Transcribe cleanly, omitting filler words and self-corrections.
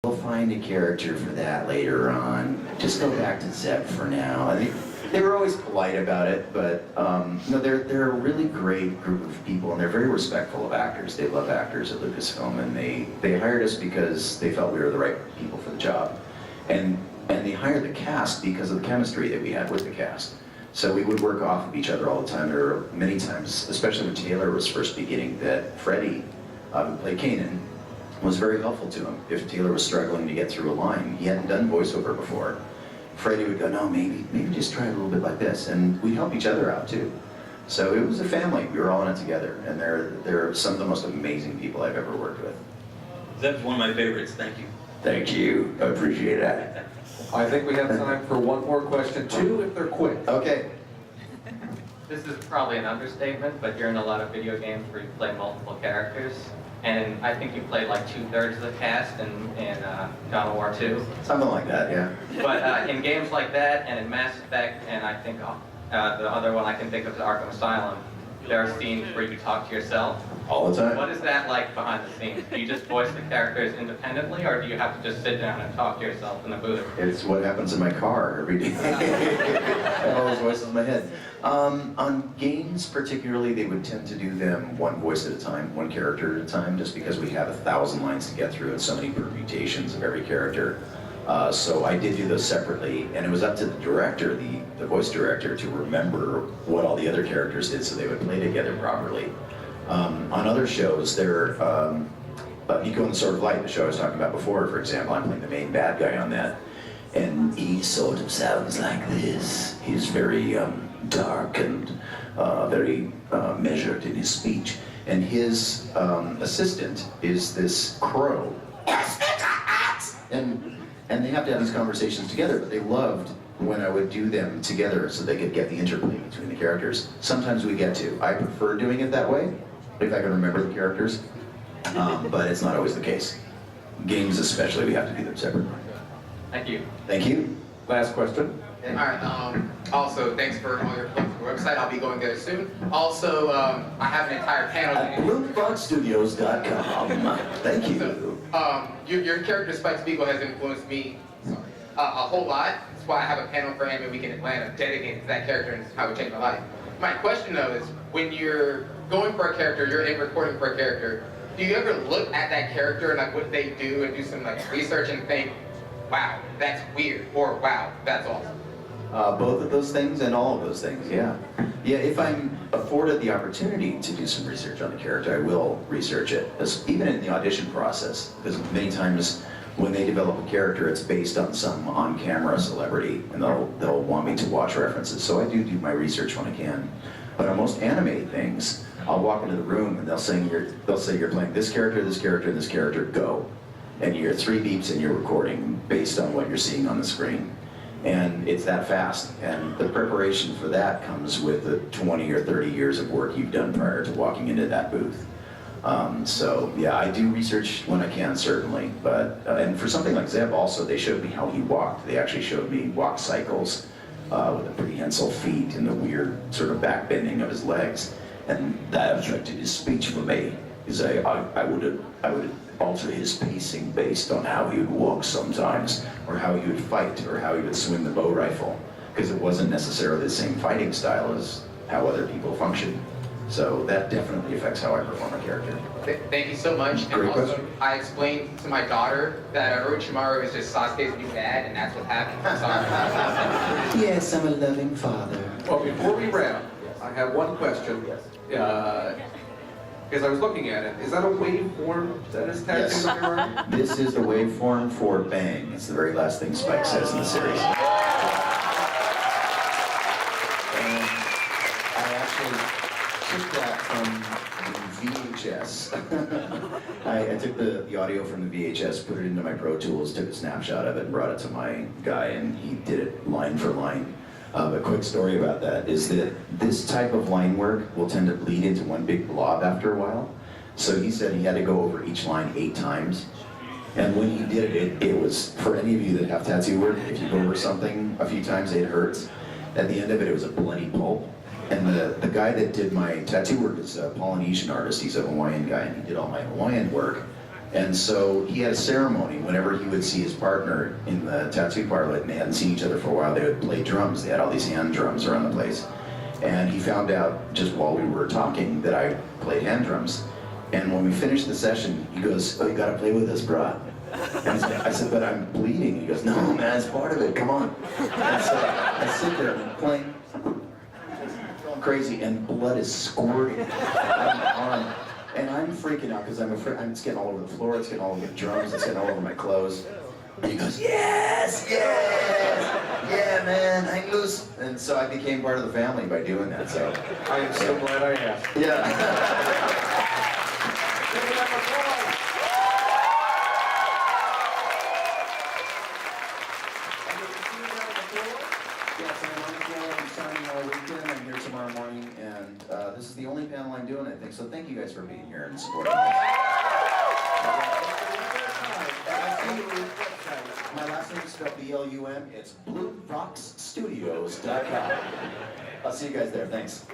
We'll find a character for that later on. Just go back to Zeb for now. I mean, they were always polite about it, but no, they're a really great group of people, and they're very respectful of actors. They love actors at Lucasfilm, and they hired us because they felt we were the right people for the job, and they hired the cast because of the chemistry that we had with the cast. So we would work off of each other all the time. There were many times, especially when Taylor was first beginning, that Freddie, who played Kanan, was very helpful to him. If Taylor was struggling to get through a line, he hadn't done voiceover before, Freddie would go, no, maybe just try it a little bit like this, and we'd help each other out too. So it was a family. We were all in it together, and they're some of the most amazing people I've ever worked with. Zeb's one of my favorites. Thank you. Thank you. I appreciate that. I think we have time for one more question, two if they're quick. Okay. This is probably an understatement, but you're in a lot of video games where you play multiple characters. And I think you played like 2/3 of the cast in God of War 2. Something like that, yeah. But in games like that, and in Mass Effect, and I think the other one I can think of is Arkham Asylum, there are scenes where you talk to yourself. All the time. What is that like behind the scenes? Do you just voice the characters independently, or do you have to just sit down and talk to yourself in the booth? It's what happens in my car every day. I have all those voices in my head. On games particularly, they would tend to do them one voice at a time, one character at a time, just because we have 1,000 lines to get through and so many permutations of every character. So I did do those separately, and it was up to the director, the voice director, to remember what all the other characters did so they would play together properly. On other shows, Nico and the Sword of Light, the show I was talking about before, for example, I'm playing the main bad guy on that, and he sort of sounds like this. He's very dark and very measured in his speech, and his assistant is this crow. And they have to have these conversations together, but they loved when I would do them together so they could get the interplay between the characters. Sometimes we get to. I prefer doing it that way, if I can remember the characters, but it's not always the case. Games especially, we have to do them separately. Thank you. Thank you. Last question. All right. Also, thanks for all your plugs for the website. I'll be going there soon. Also, I have an entire panel. At BloomBoxStudios.com. Thank you. So, your character Spike Spiegel has influenced me a whole lot. That's why I have a panel for Anime Week in Atlanta dedicated to that character and how it changed my life. My question though is, when you're going for a character, you're in recording for a character, do you ever look at that character and like what they do and do some like research and think, wow, that's weird, or wow, that's awesome? Both of those things and all of those things, yeah. Yeah, if I'm afforded the opportunity to do some research on the character, I will research it, even in the audition process, because many times when they develop a character, it's based on some on-camera celebrity, and they'll want me to watch references, so I do my research when I can. But on most anime things, I'll walk into the room and they'll say you're playing this character, and this character, go. And you're 3 beeps and you're recording based on what you're seeing on the screen. And it's that fast, and the preparation for that comes with the 20 or 30 years of work you've done prior to walking into that booth. So yeah, I do research when I can, certainly, but and for something like Zeb also, they showed me how he walked. They actually showed me walk cycles with the prehensile feet and the weird sort of back bending of his legs, and that affected his speech for me, because I would alter his pacing based on how he would walk sometimes, or how he would fight, or how he would swing the bow rifle, because it wasn't necessarily the same fighting style as how other people function. So that definitely affects how I perform a character. Thank you so much. And Great also, question. I explained to my daughter that Orochimaru is just Sasuke's new dad, and that's what happened. I'm sorry. Yes, I'm a loving father. Well, before we wrap, I have one question. Because I was looking at it. Is that a waveform that is tattooed Yes. on your arm? This is the waveform for Bang. It's the very last thing Spike says in the series. And I actually took that from the VHS. I took the audio from the VHS, put it into my Pro Tools, took a snapshot of it, and brought it to my guy, and he did it line for line. A quick story about that is that this type of line work will tend to bleed into one big blob after a while. So he said he had to go over each line 8 times. And when he did it, it was, for any of you that have tattoo work, if you go over something a few times, it hurts. At the end of it, it was a bloody pulp. And the guy that did my tattoo work is a Polynesian artist. He's a Hawaiian guy, and he did all my Hawaiian work And so he had a ceremony whenever he would see his partner in the tattoo parlor, and they hadn't seen each other for a while. They would play drums. They had all these hand drums around the place. And he found out just while we were talking that I played hand drums. And when we finished the session, he goes, "Oh, you gotta play with us, brah." And I said, "But I'm bleeding." He goes, "No, man, it's part of it. Come on." And so I sit there playing, going crazy, and blood is squirting out of my arm. And I'm freaking out because I'm afraid it's getting all over the floor, it's getting all over the drums, it's getting all over my clothes. And he goes, "Yes, yes, yeah, man, hang loose." And so I became part of the family by doing that. So I am so glad I asked. yeah. Yes, I'm on the floor. I'm signing all weekend. I'm here tomorrow morning, and this is the only panel I'm doing, I think. So thank you guys for being here and supporting us. My last name is spelled B-L-U-M. It's BlumRocksStudios.com. I'll see you guys there. Thanks.